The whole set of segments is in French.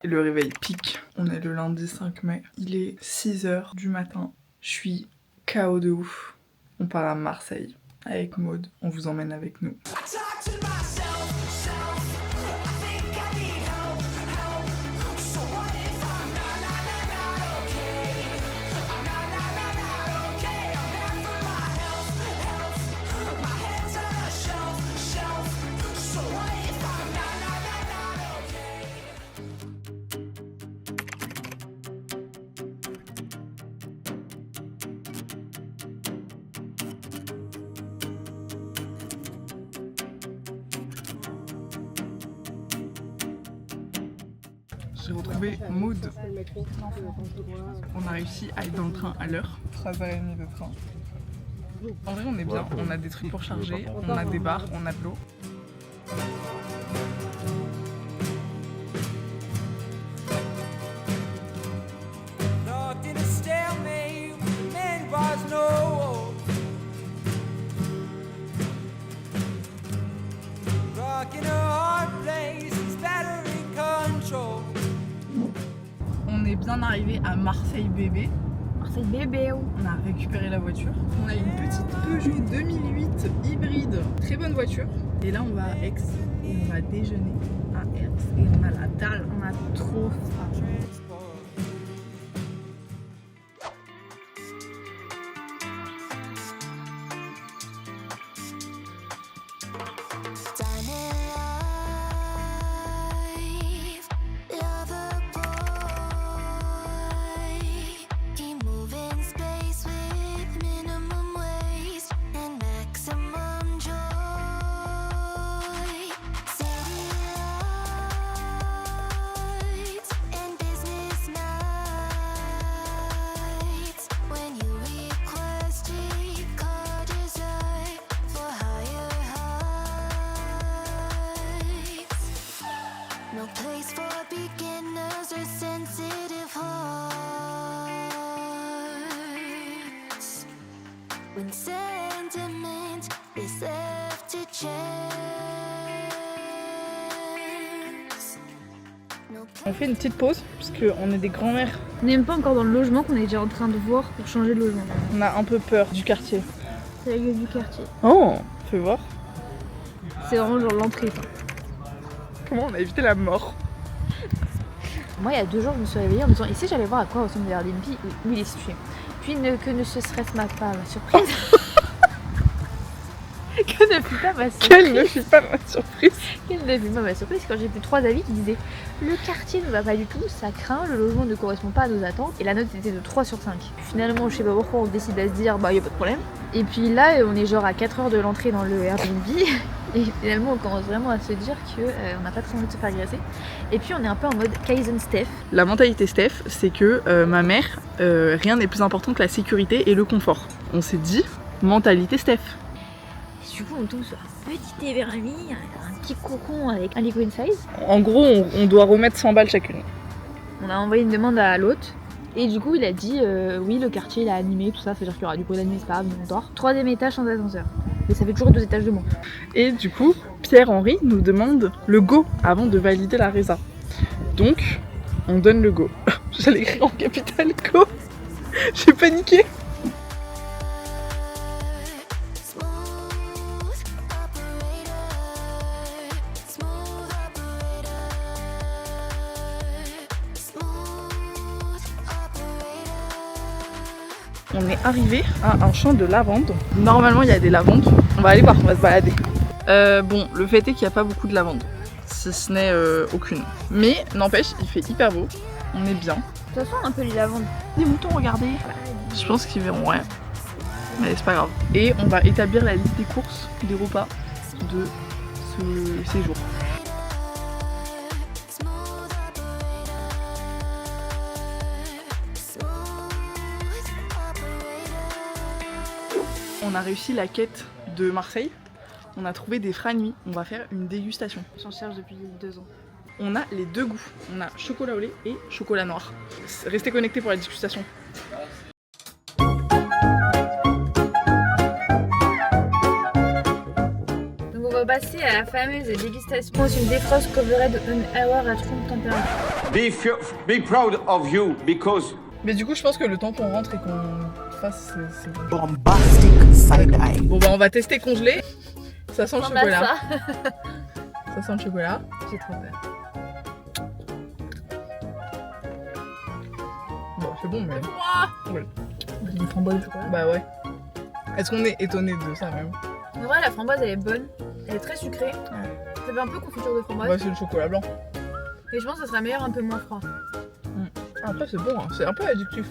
Le réveil pique. On est le lundi 5 mai. Il est 6h du matin. Je suis KO de ouf. On part à Marseille avec Maud. On vous emmène avec nous. J'ai retrouvé Maud. On a réussi à être dans le train à l'heure. 3h30 de train. En vrai on est bien, on a des trucs pour charger, on a des bars, on a de l'eau. On est bien arrivé à Marseille bébé. Marseille bébé. On a récupéré la voiture. On a une petite Peugeot 2008 hybride, très bonne voiture. Et là on va à Aix et on va déjeuner à Aix et on a la dalle, on a trop faim. No place for beginners or sensitive hearts. When sentiment is left to chance. On fait une petite pause parce qu'on est des grands-mères. On n'est même pas encore dans le logement qu'on est déjà en train de voir pour changer de logement. On a un peu peur du quartier. C'est la gueule du quartier. Oh, fais voir. C'est vraiment genre l'entrée. Quoi. Comment on a évité la mort? Moi, il y a 2 jours, je me suis réveillée en me disant, et si j'allais voir à quoi ressemble Airbnb où il est situé. Puis que ne se serait-ce pas ma surprise. Que ne fut pas ma surprise. Quelle ne fut pas ma surprise. Quelle ne fut pas ma surprise quand j'ai fait 3 avis qui disaient le quartier ne va pas du tout, ça craint, le logement ne correspond pas à nos attentes et la note était de 3 sur 5. Finalement, je sais pas pourquoi on décide à se dire bah y a pas de problème. Et puis là, on est genre à 4 heures de l'entrée dans le Airbnb et finalement on commence vraiment à se dire que on n'a pas très envie de se faire agresser. Et puis on est un peu en mode Kaizen Steph. La mentalité Steph, c'est que ma mère, rien n'est plus important que la sécurité et le confort. On s'est dit mentalité Steph. Du coup, on tombe sur un petit Airbnb, un petit cocon avec un lit queen size. En gros, on doit remettre 100 balles chacune. On a envoyé une demande à l'hôte et du coup, il a dit oui, le quartier il a animé, tout ça, c'est-à-dire qu'il y aura du bruit la nuit, c'est pas grave, on dort. 3e étage sans ascenseur. Mais ça fait toujours 2 étages de moins. Et du coup, Pierre-Henri nous demande le go avant de valider la résa. Donc, on donne le go. J'allais écrire en capital go. J'ai paniqué. On est arrivé à un champ de lavande. Normalement, il y a des lavandes. On va aller voir, on va se balader. Bon, le fait est qu'il n'y a pas beaucoup de lavande, si ce n'est aucune. Mais n'empêche, il fait hyper beau. On est bien. Ça sent un peu les lavandes. Des moutons, regardez. Je pense qu'ils verront rien. Mais c'est pas grave. Et on va établir la liste des courses, des repas de ce séjour. On a réussi la quête de Marseille. On a trouvé des franuis. On va faire une dégustation. J'en cherche depuis 2 ans. On a les 2 goûts. On a chocolat au lait et chocolat noir. Restez connectés pour la dégustation. Donc on va passer à La fameuse dégustation une défrost covered an hour à room temperature. Be proud of you because Mais du coup, je pense que le temps qu'on rentre et qu'on fasse, c'est bon. Bombastic side-eye. Bon, bah, on va tester congelé. Ça sent le On a chocolat. ça. Ça sent le chocolat. J'ai trop peur. Bon, c'est bon, mais. Ouais. Des framboises au chocolat. Bah ouais. Est-ce qu'on est étonné de ça même? En vrai, la framboise elle est bonne. Elle est très sucrée. Ça fait un peu confiture de framboise. Bah, c'est le chocolat blanc. Mais je pense que ça sera meilleur un peu moins froid. Après, c'est bon, hein. C'est un peu addictif.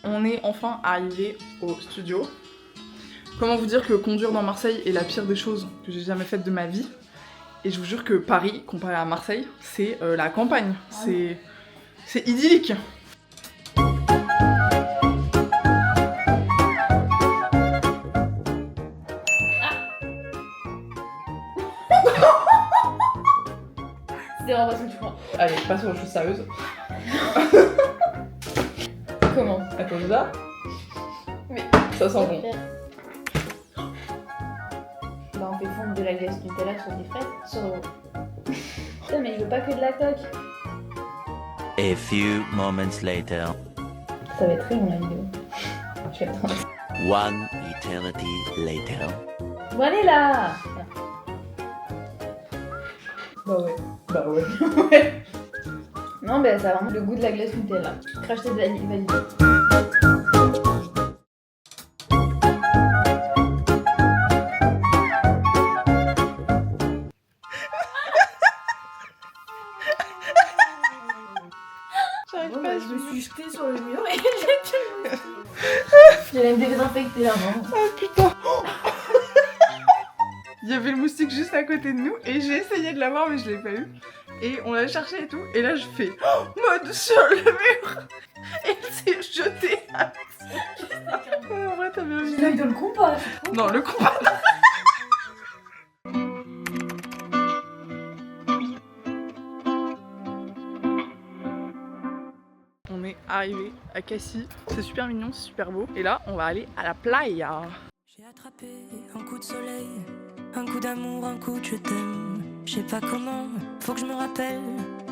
On est enfin arrivé au studio. Comment vous dire que conduire dans Marseille est la pire des choses que j'ai jamais faites de ma vie. Et je vous jure que Paris, comparé à Marseille, c'est la campagne. C'est idyllique. C'est vraiment parce que tu prends. Allez, passons aux choses sérieuses. Comment? Attends, ça. Mais ça sent bon. Bah on fait fondre de la glace Nutella sur des fraises. Sur... Putain mais je veux pas que de la coque. A few moments later. Ça va être très long la vidéo. Je vais attendre. One eternity later. Bon allez là. Bah ouais. Bah ouais. Ouais. Non bah ça a vraiment le goût de la glace Nutella. Crash test validé. J'arrive pas à Je me suis jetée sur le mur et j'allais me désinfecter la main. Oh putain. Il y avait le moustique juste à côté de nous et j'ai essayé de l'avoir mais je l'ai pas eu. Et on l'a cherché et tout et là je fais mode sur le mur. Et elle s'est jetée. En vrai t'as bien vu. L'œil de le compas. Non le combat. On est arrivé à Cassis, c'est super mignon, c'est super beau. Et là on va aller à la playa. J'ai attrapé un coup de soleil, un coup d'amour, un coup de je t'aime. Je sais pas comment, faut que je me rappelle.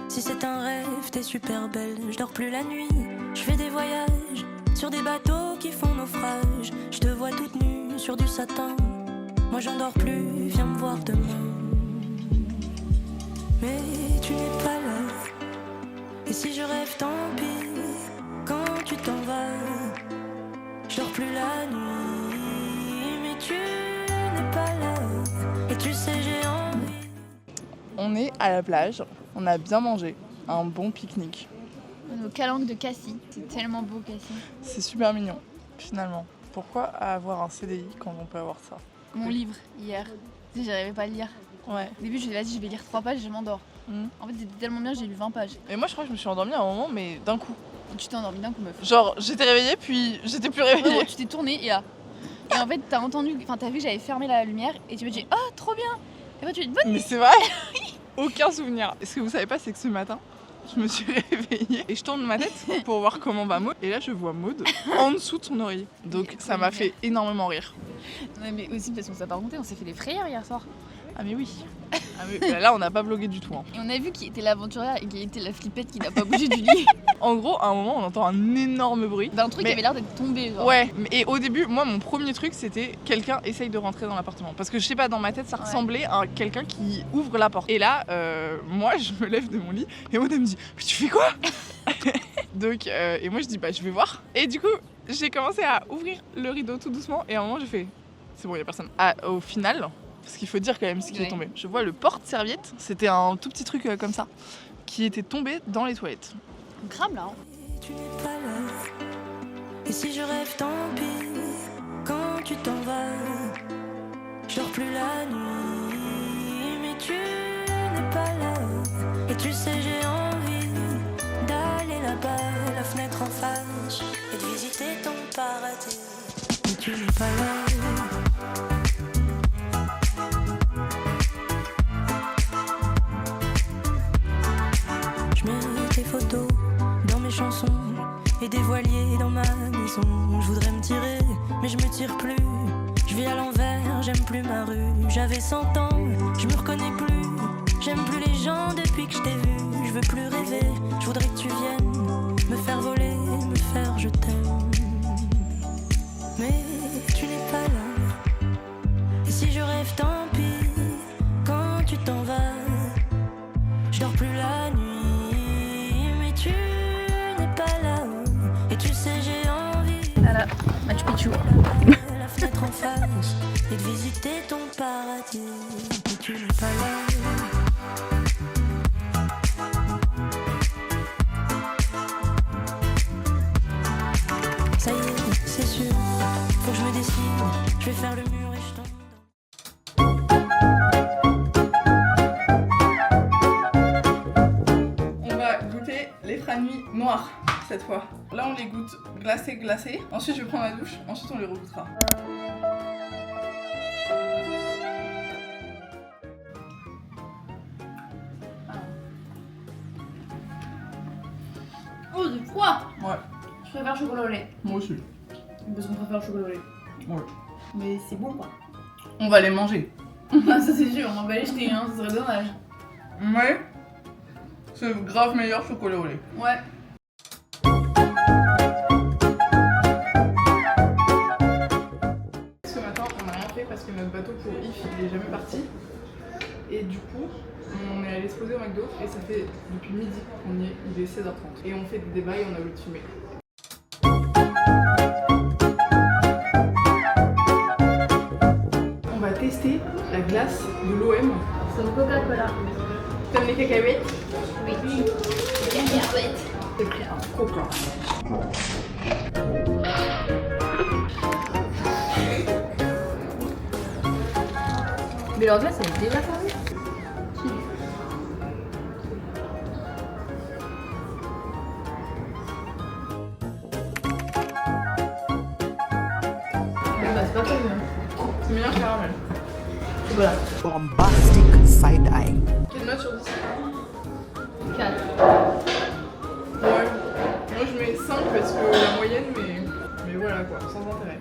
Si c'est un rêve, t'es super belle. Je dors plus la nuit, je fais des voyages sur des bateaux qui font naufrage. Je te vois toute nue sur du satin. Moi j'en dors plus, viens me voir demain. Mais tu n'es pas là. Et si je rêve, tant pis. Quand tu t'en vas, je dors plus la nuit. Mais tu n'es pas là. Et tu sais, j'ai envie. On est à la plage, on a bien mangé, un bon pique-nique. On est au calanque de Cassis. C'est tellement beau Cassis. C'est super mignon, finalement. Pourquoi avoir un CDI quand on peut avoir ça? Mon livre hier. Tu sais, j'arrivais pas à le lire. Ouais. Au début, je me suis dit, vas-y, je vais lire 3 pages et je m'endors. En fait, c'était tellement bien, j'ai lu 20 pages. Et moi je crois que je me suis endormie à un moment, mais d'un coup. Tu t'es endormi d'un coup, meuf. Genre j'étais réveillée puis j'étais plus Ouais, réveillée. tu t'es tournée et là. Et en fait, t'as entendu, enfin, t'as vu que j'avais fermé la lumière et tu me dis, oh, trop bien. Et après, tu me dis, bonne Mais nuit. c'est vrai. Aucun souvenir. Et ce que vous savez pas, c'est que ce matin, je me suis réveillée et je tourne ma tête pour voir comment va Maud. Et là, je vois Maud en dessous de son oreiller. Donc ça m'a fait énormément rire. Ouais, mais aussi parce qu'on s'est pas raconté, on s'est fait des frayeurs hier soir. Ah mais oui. Ah, mais là, on n'a pas blogué du tout. Hein. Et on a vu qui était l'aventurière et qui était la flippette qui n'a pas bougé du lit. En gros, à un moment, on entend un énorme bruit. D'un truc Mais- qui avait l'air d'être tombé. Genre. Ouais, et au début, moi, mon premier truc, c'était quelqu'un essaye de rentrer dans l'appartement. Parce que je sais pas, dans ma tête, ça Ouais. ressemblait à quelqu'un qui ouvre la porte. Et là, moi, je me lève de mon lit et Maud elle me dit, mais tu fais quoi? Donc, et moi, je dis, bah, je vais voir. Et du coup, j'ai commencé à ouvrir le rideau tout doucement. Et à un moment, j'ai fait, c'est bon, il y a personne. Au final, parce qu'il faut dire quand même ce qui est Ouais. tombé. Je vois le porte-serviette, c'était un tout petit truc comme ça, qui était tombé dans les toilettes. On crame là. Hein. Tu n'es pas là. Et si je rêve, tant pis. Quand tu t'en vas, je dors plus la nuit. Mais tu n'es pas là. Et tu sais, j'ai envie d'aller là-bas, la fenêtre en face, et de visiter ton paradis. Mais tu n'es pas là. réveillé dans ma maison. Je voudrais me tirer, mais je me tire plus. Je vis à l'envers, j'aime plus ma rue. J'avais 100 ans, je me reconnais plus. J'aime plus les gens depuis que je t'ai vu. Je veux plus rêver, je voudrais que tu viennes me faire voler, me faire je t'aime. Mais tu n'es pas là. Et si je rêve, tant pis. Quand tu t'en vas, je dors plus la nuit. Mais tu n'es pas là. Et tu sais, j'ai envie. Voilà, Machu Picchu. La fenêtre en face et de visiter ton paradis. Mais tu n'es pas là. Ça y est, c'est sûr, faut que je me décide. Je vais faire le mur et je t'en. On va goûter les franuis noirs cette fois. Là on les goûte glacés. Ensuite je vais prendre ma douche, ensuite on les regoutera. Oh, du froid. Ouais, Je préfère chocolat au lait. moi aussi. Parce qu'on préfère chocolat au lait. Ouais. Mais c'est bon quoi. On va les manger. Ah, ça c'est sûr, on va pas les jeter, hein, ça serait dommage. Mais c'est grave meilleur chocolat au lait. Ouais. Ce matin on n'a rien fait parce que notre bateau pour Yves il est jamais parti. Et du coup on est allé se poser au McDo et ça fait depuis midi qu'on y est, il est 16h30. Et on fait des débats et on a voulu te filmer. On va tester la glace de l'OM. C'est au Coca-Cola. T'aimes les cacahuètes? Oui. Cacahuètes. J'ai pris un coca. Mais leur glace elle est déjà formée. Bah c'est pas très bien. C'est meilleur caramel. Voilà. Bombastic side eye. Quelle note sur 10? 4. Ouais. Moi je mets 5 parce que la moyenne, mais voilà quoi, sans intérêt.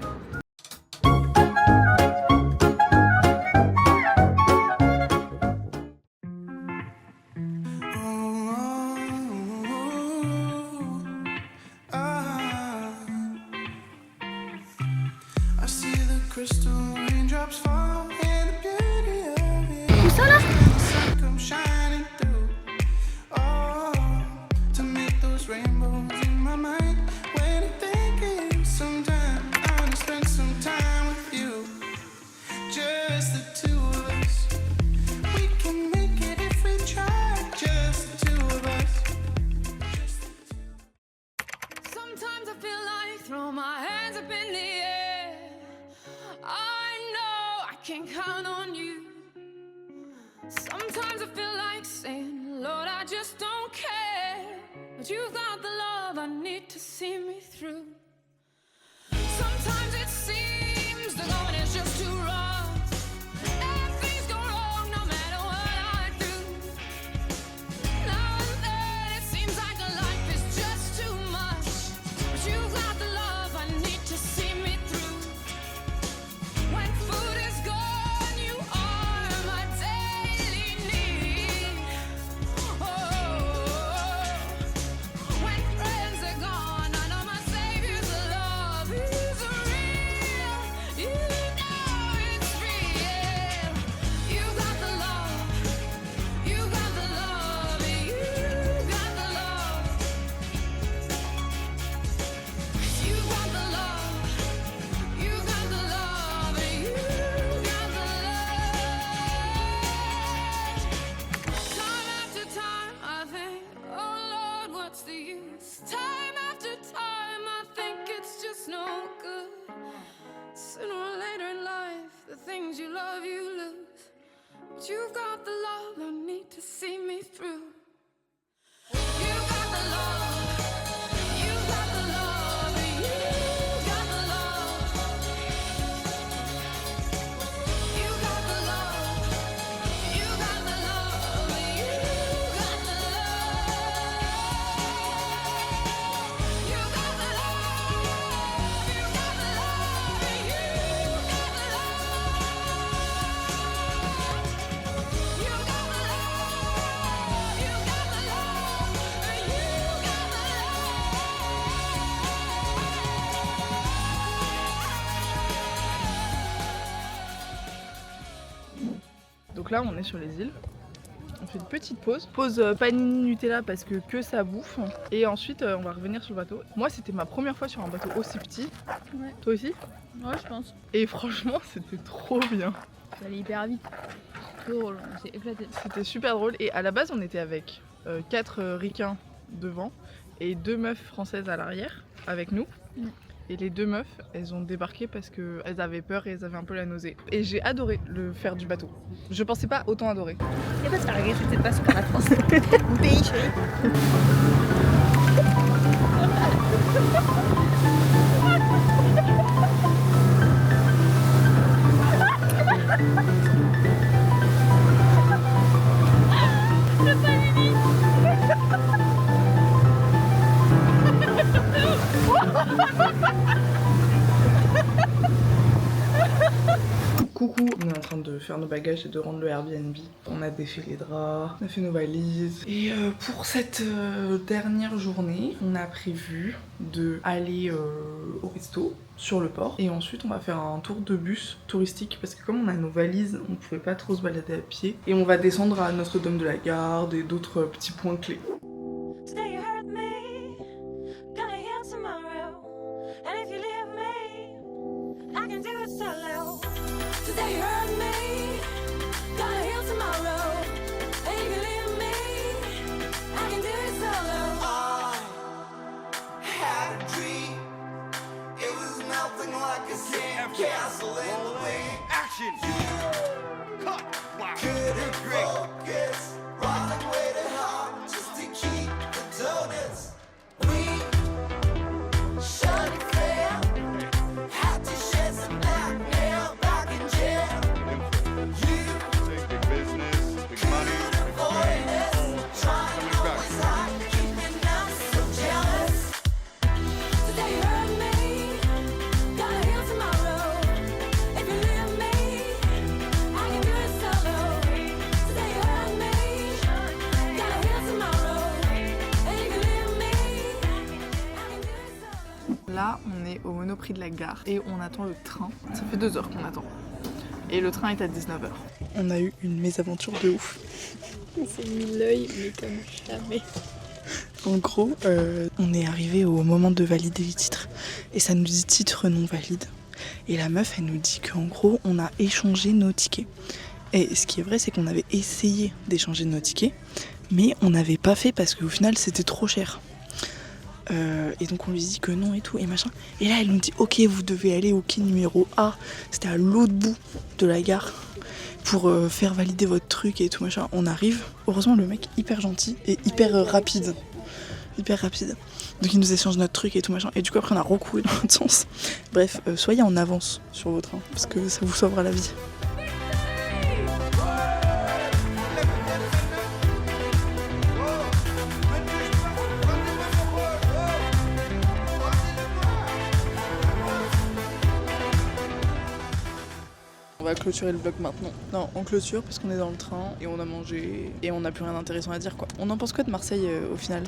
I see the crystal raindrops fall and the beauty of it. Tout ça là? Sun come shining through. Oh, to make those rainbows in my mind. When I'm thinking, sometimes I wanna spend some time with you. Just the two of us. We can make it if we try. Just the two of us. Sometimes I feel like throw my hands up in the air. I know I can count on you. Sometimes I feel like saying, Lord, I just don't care. But you've got the love I need to see me through. Sometimes it seems the going is just too rough. And things go wrong no matter what I do. Now and then it seems like life is just too much. But you've got the love I need to see me through. When food is gone, you are my daily need. Oh, when friends are gone, I know my Donc là, on est sur les îles. On fait une petite pause. Pause panini Nutella parce que ça bouffe. Et ensuite, on va revenir sur le bateau. Moi, c'était ma première fois sur un bateau aussi petit. Ouais. Toi aussi? Ouais, je pense. Et franchement, c'était trop bien. Ça allait hyper vite. Trop drôle, on s'est éclaté. C'était super drôle. Et à la base, on était avec 4 ricains devant et 2 meufs françaises à l'arrière avec nous. Et les 2 meufs, elles ont débarqué parce qu'elles avaient peur et elles avaient un peu la nausée. Et j'ai adoré le faire du bateau. Je pensais pas autant adorer. Y'a pas de faire c'était pas super la France. Pays chérie. Coucou, on est en train de faire nos bagages et de rendre le Airbnb. On a défait les draps, on a fait nos valises. Et pour cette dernière journée, on a prévu d'aller au resto sur le port. Et ensuite, on va faire un tour de bus touristique parce que comme on a nos valises, on pouvait pas trop se balader à pied. Et on va descendre à Notre-Dame de la Garde et d'autres petits points clés. Today you hurt me, gonna heal tomorrow. And if you leave me, I can do it solo. Today you hurt me, gonna heal tomorrow. And if you leave me, I can do it solo. I had a dream. It was melting like a sand castle in the wind. Action! Cut! Wow. Couldn't focus, running way too hard just to keep the donuts. We should have failed. Had to shed some blackmail back in jail. You Big business, big money, couldn't avoid us. Trying always hard, keeping us so jealous. Today you hurt me, gonna heal tomorrow. If you leave me, I can do it solo. Today you hurt me, gonna heal tomorrow. And if you leave me, I can do it solo. Là, on est au Monoprix de la Gare et on attend le train. Ça fait 2 heures qu'on attend. Et le train est à 19h. On a eu une mésaventure de ouf. On s'est mis l'œil, mais comme jamais. En gros, on est arrivé au moment de valider les titres et ça nous dit titre non valide. Et la meuf, elle nous dit qu'en gros, on a échangé nos tickets. Et ce qui est vrai, c'est qu'on avait essayé d'échanger nos tickets, mais on n'avait pas fait parce qu'au final, c'était trop cher. Et donc on lui dit que non et tout et machin. Et là, elle nous dit ok, vous devez aller au quai numéro A. C'était à l'autre bout de la gare pour faire valider votre truc et tout machin. On arrive. Heureusement, le mec hyper gentil et hyper rapide. Hyper rapide. Donc il nous échange notre truc et tout machin. Et du coup après on a recouru dans l'autre sens. Bref, soyez en avance sur vos trains parce que ça vous sauvera la vie. On va clôturer le vlog maintenant. Non, on clôture parce qu'on est dans le train et on a mangé et on n'a plus rien d'intéressant à dire quoi. On en pense quoi de Marseille au final?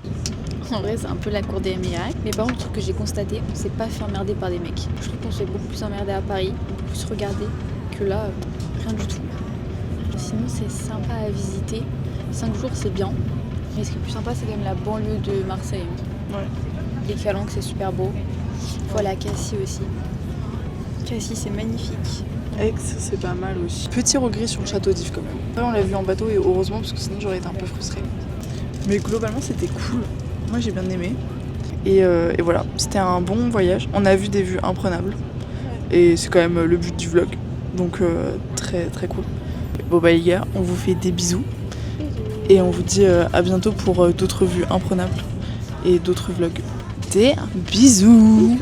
En vrai, c'est un peu la cour des miracles. Mais par contre, le truc que j'ai constaté, on s'est pas fait emmerder par des mecs. Je trouve qu'on se fait beaucoup plus emmerder à Paris, beaucoup plus regarder que là, rien du tout. Sinon, c'est sympa à visiter. 5 jours, c'est bien. Mais ce qui est plus sympa, c'est quand même la banlieue de Marseille. Ouais. Les Calanques, c'est super beau. Il faut aller à Cassis aussi. Cassis, c'est magnifique. Aix, c'est pas mal aussi. Petit regret sur le château d'If quand même. Après, on l'a vu en bateau et heureusement parce que sinon j'aurais été un peu frustrée. Mais globalement, c'était cool. Moi, j'ai bien aimé. Et voilà, c'était un bon voyage. On a vu des vues imprenables. Et c'est quand même le but du vlog. Donc très très cool. Bon bah les gars, on vous fait des bisous. Et on vous dit à bientôt pour d'autres vues imprenables et d'autres vlogs. Des bisous.